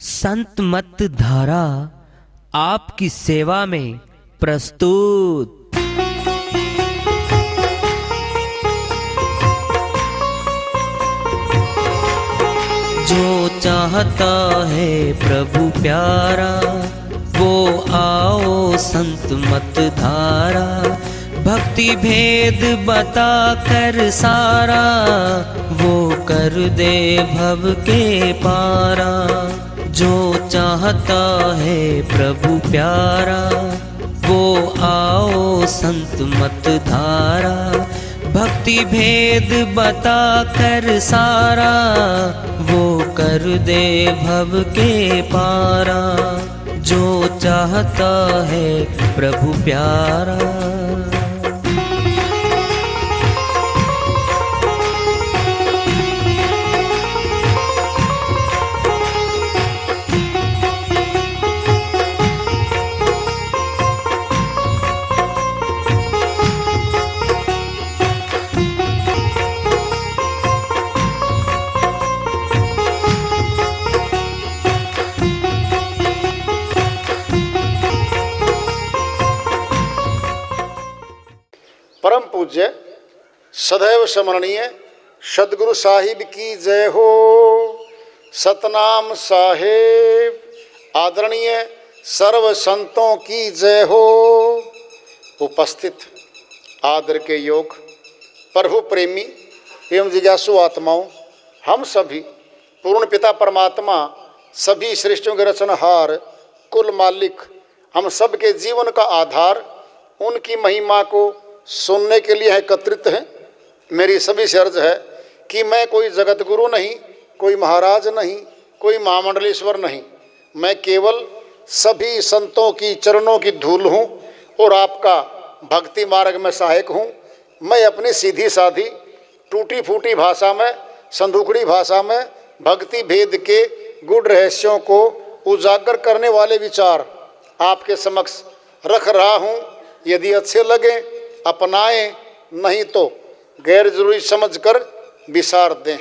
संत मत धारा आपकी सेवा में प्रस्तुत। जो चाहता है प्रभु प्यारा वो आओ संत मत धारा। भक्ति भेद बता कर सारा वो कर दे भव के पारा। जो चाहता है प्रभु प्यारा वो आओ संत मत धारा। भक्ति भेद बता कर सारा वो कर दे भव के पारा। जो चाहता है प्रभु प्यारा। परम पूज्य सदैव स्मरणीय सदगुरु साहिब की जय हो। सतनाम साहेब आदरणीय सर्व संतों की जय हो। उपस्थित आदर के योग प्रभु प्रेमी एवं जिज्ञासु आत्माओं, हम सभी पूर्ण पिता परमात्मा सभी सृष्टियों के रचनहार कुल मालिक हम सब के जीवन का आधार उनकी महिमा को सुनने के लिए एकत्रित हैं। मेरी सभी से अर्ज है कि मैं कोई जगत गुरु नहीं, कोई महाराज नहीं, कोई महामंडलेश्वर नहीं। मैं केवल सभी संतों की चरणों की धूल हूँ और आपका भक्ति मार्ग में सहायक हूँ। मैं अपनी सीधी साधी टूटी फूटी भाषा में, संदूकड़ी भाषा में भक्ति भेद के गुड़ रहस्यों को उजागर करने वाले विचार आपके समक्ष रख रहा हूँ। यदि अच्छे लगे अपनाएं, नहीं तो गैर जरूरी समझकर विसार दें।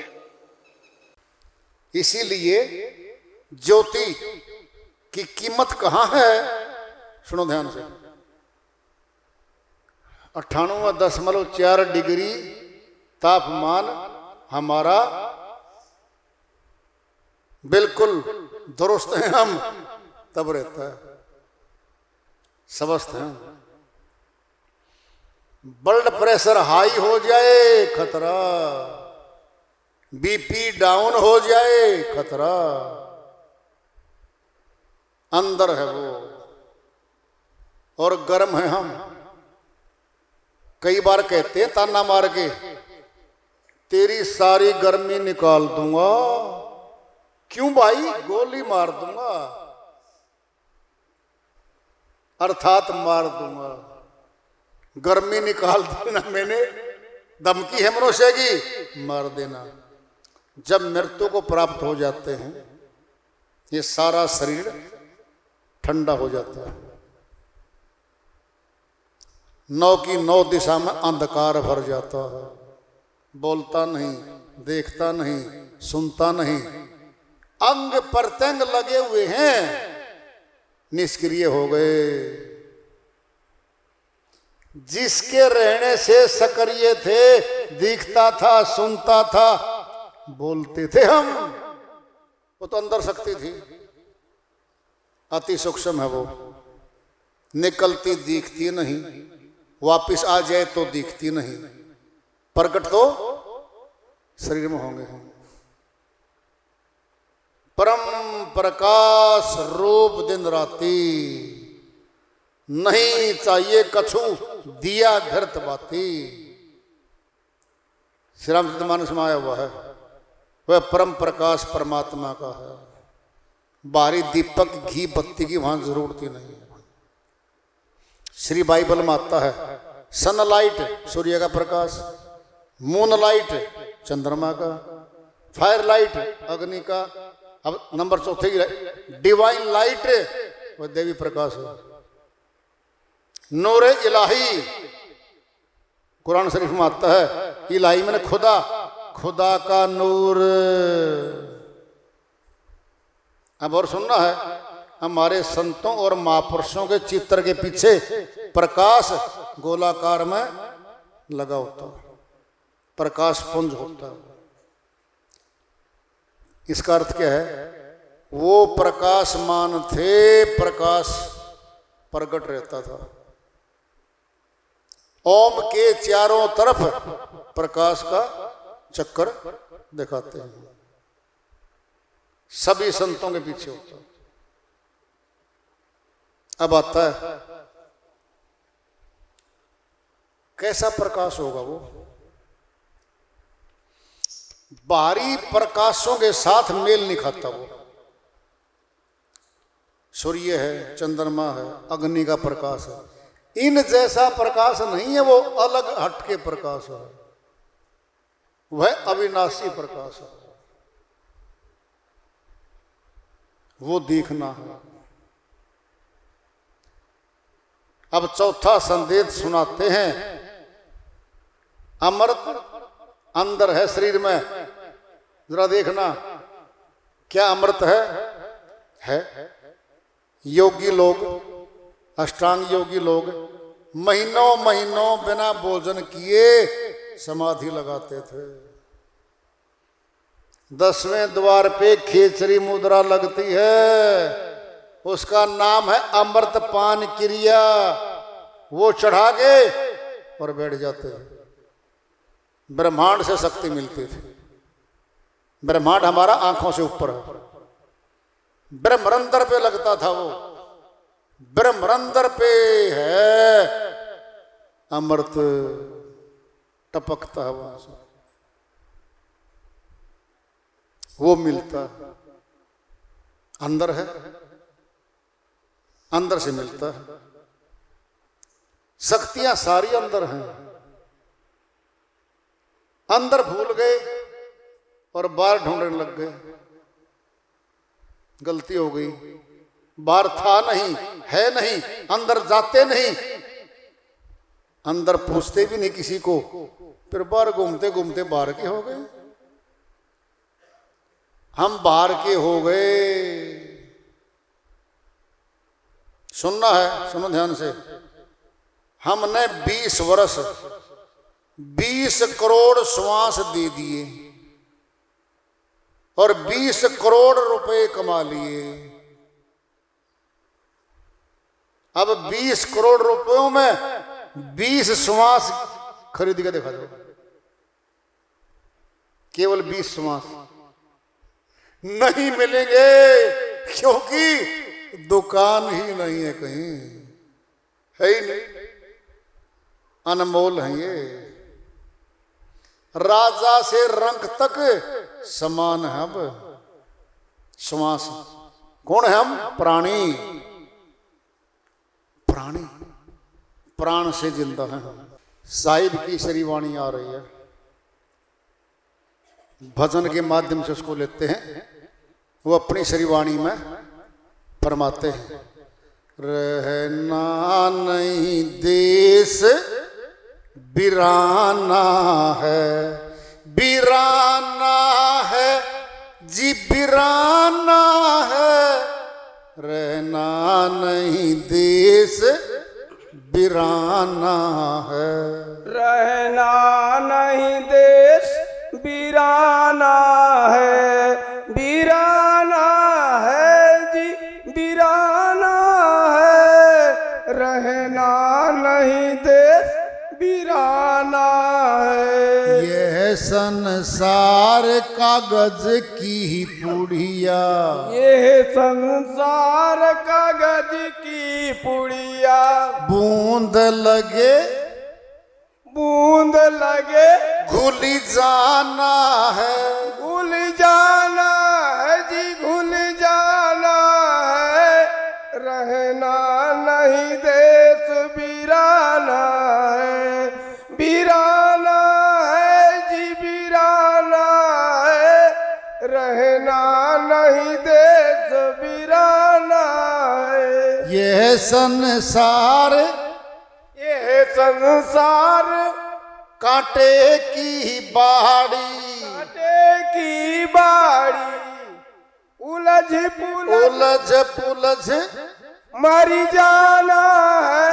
इसीलिए ज्योति की कीमत कहाँ है, सुनो ध्यान से। 98.4 डिग्री तापमान हमारा बिल्कुल दुरुस्त है, हम तब रहता है, स्वस्थ हैं। ब्लड प्रेशर हाई हो जाए खतरा, बीपी डाउन हो जाए खतरा, अंदर है वो और गर्म है हम। कई बार कहते हैं ताना मार के, तेरी सारी गर्मी निकाल दूंगा। क्यों भाई? गोली मार दूंगा, अर्थात मार दूंगा। गर्मी निकाल देना, मैंने धमकी है मनुष्य की, मार देना। जब मृत्यु को प्राप्त हो जाते हैं ये सारा शरीर ठंडा हो जाता है। 9 की 9 दिशा में अंधकार भर जाता है। बोलता नहीं, देखता नहीं, सुनता नहीं, अंग प्रत्यंग लगे हुए हैं, निष्क्रिय हो गए। जिसके रहने से सक्रिय थे, दिखता था, सुनता था, बोलते थे हम, वो तो अंदर शक्ति थी, अति सूक्ष्म है वो, निकलती दिखती नहीं, वापिस आ जाए तो दिखती नहीं, प्रकट तो शरीर में होंगे हम। परम प्रकाश रूप दिन राती, नहीं चाहिए कछु दिया घृत बाती। श्री रामचरितमानस में आया हुआ है, वह परम प्रकाश परमात्मा का है। बाहरी दीपक घी बत्ती की वहां जरूरत ही नहीं है। श्री बाइबल में आता है सनलाइट सूर्य का प्रकाश, मूनलाइट चंद्रमा का, फायर लाइट अग्नि का। अब नंबर 4 डिवाइन लाइट वह देवी प्रकाश है। नूर इलाही कुरान शरीफ में आता है, इलाही मैंने खुदा, खुदा का नूर। अब और सुनना है, हमारे संतों और महापुरुषों के चित्र के पीछे प्रकाश गोलाकार में लगा होता है, प्रकाश पुंज होता है। इसका अर्थ क्या है? वो प्रकाशमान थे, प्रकाश प्रकट रहता था। ओम के चारों तरफ प्रकाश का चक्कर दिखाते हैं, सभी संतों के पीछे होता है। अब आता है कैसा प्रकाश होगा वो? बाहरी प्रकाशों के साथ मेल नहीं खाता वो। सूर्य है, चंद्रमा है, अग्नि का प्रकाश है, इन जैसा प्रकाश नहीं है, वो अलग हटके प्रकाश है, वह अविनाशी प्रकाश है, वो देखना है। अब चौथा संदेश सुनाते हैं। अमृत अंदर है शरीर में, जरा देखना क्या अमृत है? योगी लोग, अष्टांग योगी लोग महीनों महीनों बिना भोजन किए समाधि लगाते थे। 10वें द्वार पे खेचरी मुद्रा लगती है, उसका नाम है अमृत पान क्रिया। वो चढ़ा के और बैठ जाते थे। ब्रह्मांड से शक्ति मिलती थी। ब्रह्मांड हमारा आंखों से ऊपर है, ब्रह्मरंध्र पे लगता था वो, ब्रह्मरंध्र पे है अमृत टपकता है वहां से, वो मिलता है, अंदर है, अंदर से मिलता है। शक्तियां सारी अंदर हैं, अंदर भूल गए और बाहर ढूंढने लग गए। गलती हो गई, बाहर था नहीं, है नहीं, अंदर जाते नहीं, अंदर पूछते भी नहीं किसी को, फिर बाहर घूमते घूमते बाहर के हो गए। हम बाहर के हो गए। सुनना है, सुनो ध्यान से। हमने 20 वर्ष 20 करोड़ श्वास दे दिए और 20 करोड़ रुपए कमा लिए। अब 20 करोड़ रुपयों में 20 श्वास खरीद के दिखा दो, केवल 20 श्वास नहीं मिलेंगे, क्योंकि दुकान ही नहीं है, कहीं है ही नहीं, अनमोल है ये। राजा से रंक तक समान है। अब श्वास कौन है? हम प्राणी, प्राणी प्राण से जिंदा है। साहिब की श्रीवाणी आ रही है, भजन के माध्यम से उसको लेते हैं। वो अपनी श्रीवाणी में फरमाते हैं, रहना नहीं देश बिराना है, बिराना है जी, बिराना है। रहना नहीं देश बिराना है, रहना नहीं देश बिराना है, बिराना है जी, बिराना है। रहना नहीं देश बिराना है। यह संसार कागज की पुड़िया, ये संसार कागज की पुड़िया। बूंद लगे बूंद लगे घुल जाना है, घुल जाना है जी, घुल जाना है। रहना नहीं देश बिराना है, बिराना है जी, बिराना है। रहना नहीं देश बिराना है। यह संसार, ये संसार कांटे की बाड़ी, कांटे की बाड़ी। उलझ पुलझ मरी जाना है,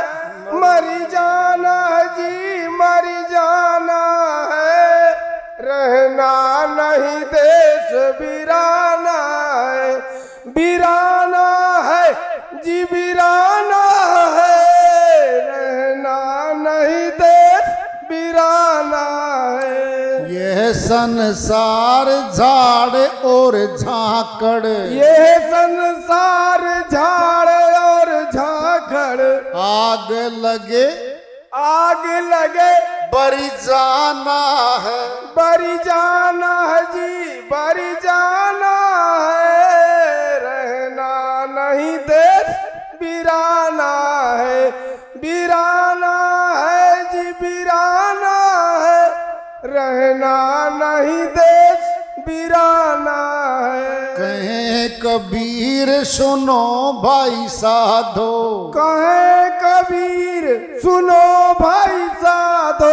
मरी जाना है जी, मरी जाना है, रहना नहीं देश वीराना है, वीराना है जी, वीराना है, रहना नहीं देश वीराना है। यह संसार झाड़ और झाकड़, यह संसार झाड़ और झाखड़, आग लगे आग लगे बरी जाना है, बरी जाना है जी, बरी जाना है, रहना नहीं देश वीराना है, वीराना है जी, वीराना है, रहना नहीं देश वीराना है। कहें कबीर सुनो भाई साधो, कहे कबीर सुनो भाई साधो,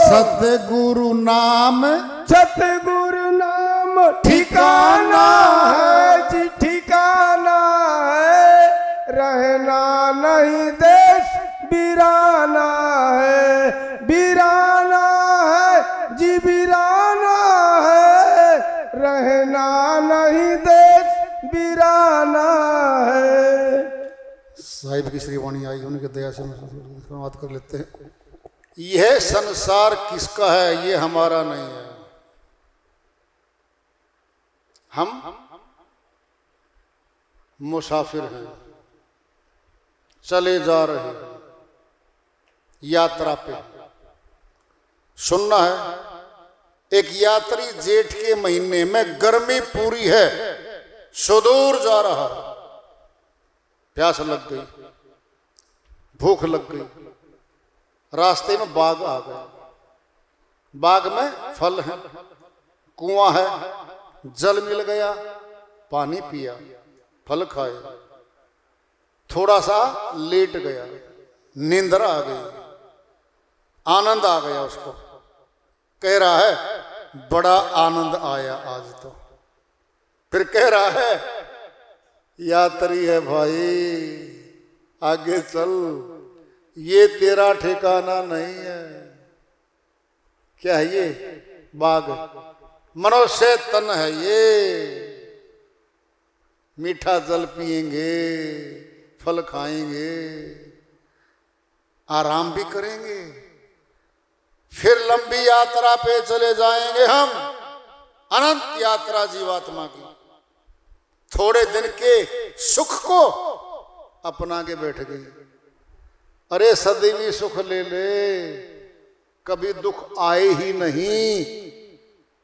सतगुरु नाम सतगुरु नाम ठिकाना है जी, ठिकाना है, रहना नहीं देश वीराना है, वीराना है जी, वीराना है, रहना नहीं देश वीराना है। साहिब की श्रीवाणी आई, उनकी दया से बात कर लेते हैं। यह संसार किसका है, ये हमारा नहीं है। हम मुसाफिर हैं, चले जा रहे हैं, यात्रा पे। सुनना है, एक यात्री जेठ के महीने में गर्मी पूरी है, सुदूर जा रहा है, प्यास लग गई, भूख लग गई, रास्ते में बाग आ गया, बाग में फल है, कुआं है, जल मिल गया, पानी पिया, फल खाए, थोड़ा सा लेट गया, नींदरा आ गई, आनंद आ गया उसको, कह रहा है बड़ा आनंद आया आज तो। फिर कह रहा है यात्री है भाई, आगे चल, ये तेरा ठिकाना नहीं है। क्या है ये? बाग, मनुष्य तन है ये, मीठा जल पिएंगे, फल खाएंगे, आराम भी करेंगे, फिर लंबी यात्रा पे चले जाएंगे हम, अनंत यात्रा जीवात्मा की। थोड़े दिन के सुख को अपना के बैठ गई, अरे सदैवी सुख ले ले, कभी दुख आए ही नहीं,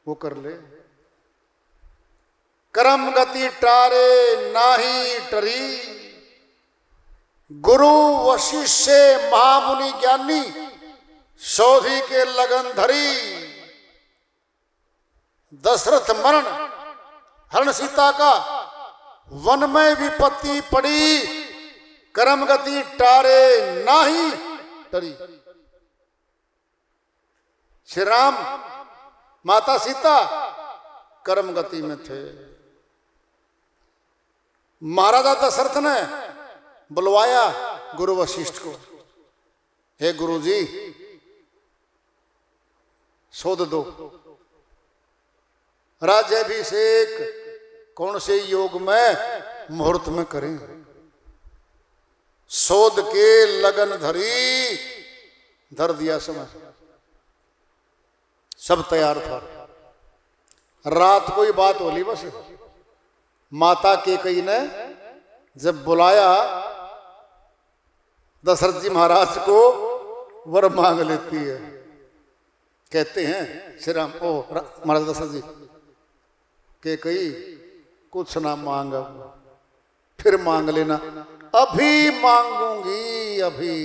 वो कर ले। कर्म गति टारे नाही टरी, गुरु वशिष्ठ से महामुनि ज्ञानी, शोधी के लगन धरी। दशरथ मरण, हरण सीता का, वन में विपत्ति पड़ी, कर्म गति टारे नाही टरी। श्री राम, माता सीता कर्म गति में थे। महाराजा दशरथ ने बुलवाया गुरु वशिष्ठ को, हे गुरुजी शोध दो, राज्याभिषेक कौन से योग में मुहूर्त में करें। शोध के लगन धरी, धर दिया समय, सब तैयार था। रात को ही बात होली बस, माता कैकेयी ने जब बुलाया दशरथ जी महाराज को, वर मांग लेती है। कहते हैं श्री राम, ओ महाराज दशरथ जी, कैकेयी कुछ ना मांगा, फिर मांग लेना। अभी मांगूंगी, अभी।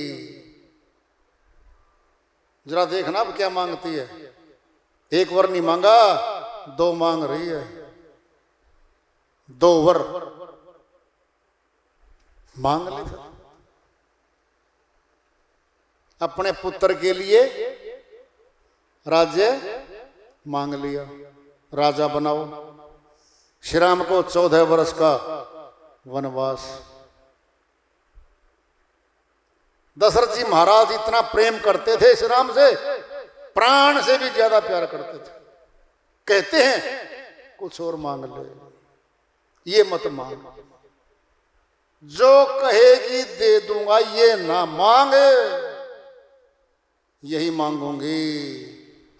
जरा देखना अब क्या मांगती है। एक वर नहीं मांगा, दो मांग रही है, दो वर मांग ले। अपने पुत्र के लिए राज्य मांग लिया, राजा बनाओ। श्री राम को 14 वर्ष का वनवास। दशरथ जी महाराज इतना प्रेम करते थे श्री राम से, प्राण से भी ज्यादा प्यार करते थे। कहते हैं कुछ और मांग ले, ये मत मांग, जो कहेगी दे दूंगा, ये ना मांगे, यही मांगूंगी।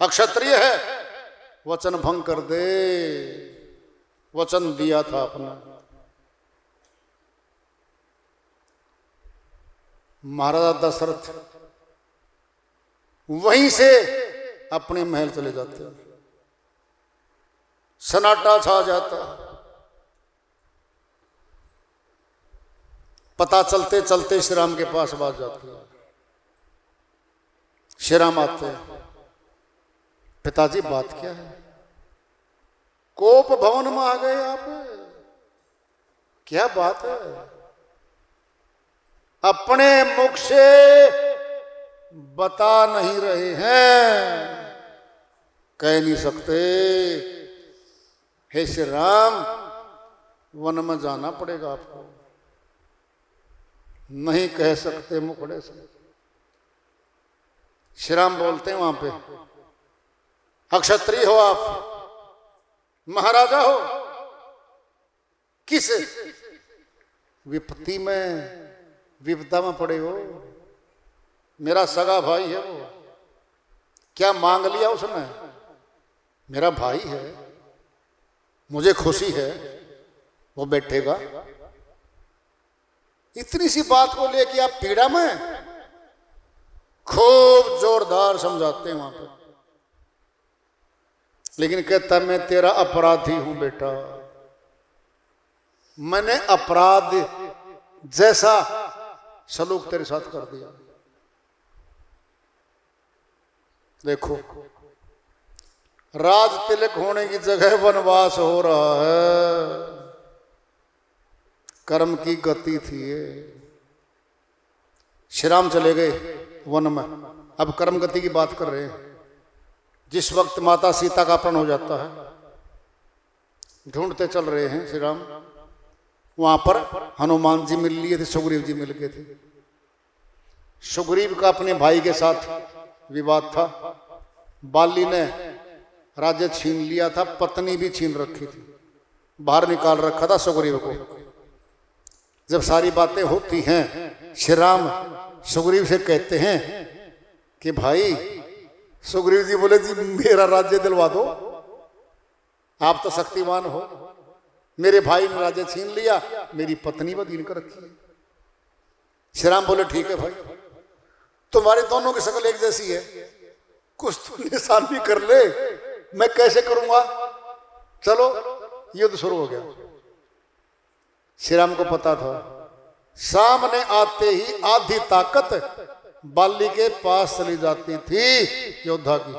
अक्षत्रिय है, वचन भंग कर दे, वचन दिया था अपना। महाराजा दशरथ वहीं से अपने महल चले जाते हैं, सन्नाटा छा जाता। पता चलते चलते श्री राम के पास बात जाती है। श्री राम आते हैं, पिताजी बात क्या है? कोप भवन में आ गए आप, क्या बात है? अपने मुख से बता नहीं रहे हैं, कह नहीं सकते। हे श्री राम, वन में जाना पड़ेगा आपको, नहीं कह सकते मुखड़े से। श्री राम बोलते हैं वहां पे, अक्षत्रिय हो आप, महाराजा हो, किस विपत्ति में, विपदा में पड़े हो? मेरा सगा भाई है वो, क्या मांग लिया उसने? मेरा भाई है, मुझे खुशी है, वो बैठेगा। इतनी सी बात को लेके आप पीड़ा में? खूब जोरदार समझाते हैं वहां पे, लेकिन कहता मैं तेरा अपराधी हूं बेटा, मैंने अपराध जैसा सलूक तेरे साथ कर दिया। देखो, राज तिलक होने की जगह वनवास हो रहा है, कर्म की गति थी ये। श्री राम चले गए वन में, अब कर्म गति की बात कर रहे हैं। जिस वक्त माता सीता का अपहरण हो जाता है, ढूंढते चल रहे हैं श्री राम, वहां पर हनुमान जी मिल लिए थे, सुग्रीव जी मिल गए थे। सुग्रीव का अपने भाई के साथ विवाद था, बाली ने राज्य छीन लिया था, पत्नी भी छीन रखी थी, बाहर निकाल रखा था सुग्रीव को। जब सारी बातें होती हैं, श्री राम सुग्रीव से कहते हैं कि भाई, सुग्रीव जी बोले जी मेरा राज्य दिलवा दो, आप तो शक्तिमान हो, मेरे भाई ने राज्य छीन लिया, मेरी पत्नी बदीन कर रखी है। श्री राम बोले ठीक है भाई, तुम्हारे दोनों की शक्ल एक जैसी है, कुछ तो निशानी कर ले, मैं कैसे करूंगा? चलो युद्ध शुरू हो गया। श्री राम को पता था, सामने आते ही आधी ताकत बाली के पास चली जाती थी योद्धा की।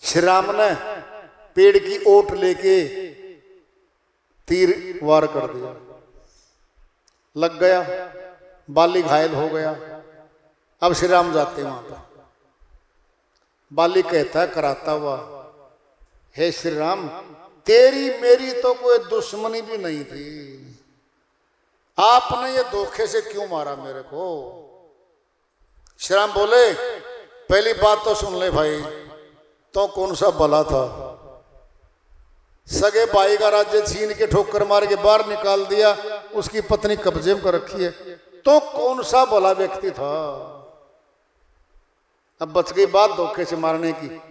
श्री राम ने पेड़ की ओट लेके तीर वार कर दिया, लग गया, बाली घायल हो गया। अब श्री राम जाते वहां पर, बाली कहता है कराता हुआ, हे श्री राम, तेरी मेरी तो कोई दुश्मनी भी नहीं थी, आपने ये धोखे से क्यों मारा मेरे को? श्री राम बोले पहली बात तो सुन ले भाई, तो कौन सा भला था, सगे भाई का राज्य छीन के ठोकर मार के बाहर निकाल दिया, उसकी पत्नी कब्जे में कर रखी है, तो कौन सा भला व्यक्ति था? अब बच गई बात धोखे से मारने की,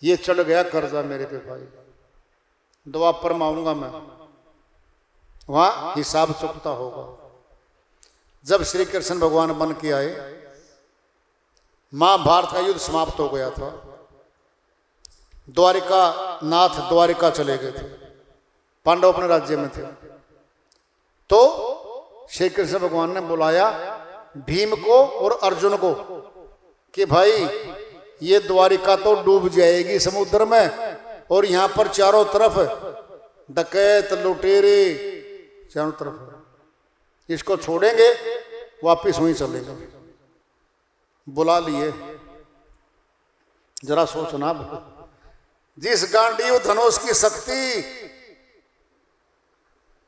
ये चढ़ गया कर्जा मेरे पे भाई, द्वापर में आऊंगा मैं, वहां हिसाब चुकता होगा। जब श्री कृष्ण भगवान बन के आए, महाभारत का युद्ध समाप्त हो गया था, द्वारिका नाथ द्वारिका चले गए थे, पांडव अपने राज्य में थे। तो श्री कृष्ण भगवान ने बुलाया भीम को और अर्जुन को कि भाई ये द्वारिका तो डूब जाएगी समुद्र में, और यहां पर चारों तरफ डकैत लुटेरे चारों तरफ, इसको छोड़ेंगे वापिस वहीं चलेगा। बुला लिए, जरा सोचना, जिस गांडीव धनुष की शक्ति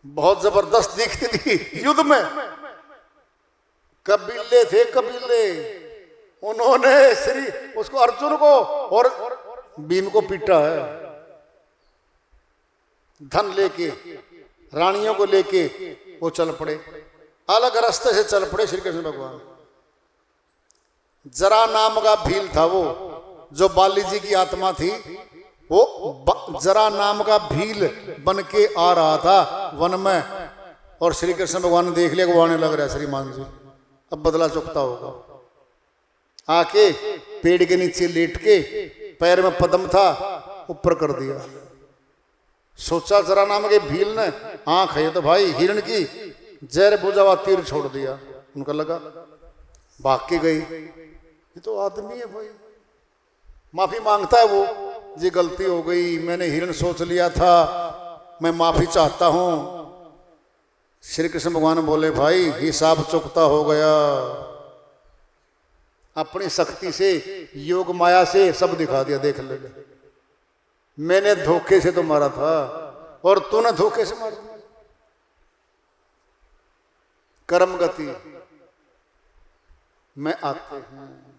बहुत जबरदस्त दिखती थी युद्ध में, कबीले थे कबीले, उन्होंने श्री उसको अर्जुन को और भीम को पीटा है। धन लेके, रानियों को लेके वो चल पड़े, अलग रास्ते से चल पड़े श्री कृष्ण भगवान। जरा नाम का भील था वो, जो बाली जी की आत्मा थी, वो जरा नाम का भील बन के आ रहा था वन में, और श्री कृष्ण भगवान ने देख लिया वो आने लग रहा है श्रीमान जी, अब बदला चुकता होगा। आके पेड़ के नीचे लेट के, पैर में पद्म था, ऊपर कर दिया। सोचा जरा नाम के भील ने, आंख है तो भाई हिरण की, जहर बुझा हुआ तीर छोड़ दिया। उनका लगा, भाग के गई, ये तो आदमी है भाई। माफी मांगता है वो, जी गलती हो गई, मैंने हिरण सोच लिया था, मैं माफी चाहता हूं। श्री कृष्ण भगवान बोले, भाई हिसाब चुकता हो गया। अपनी शक्ति से, योग माया से सब दिखा दिया, देख ले, मैंने धोखे से तो मारा था और तूने धोखे से मार दिया। कर्म गति में आते हैं।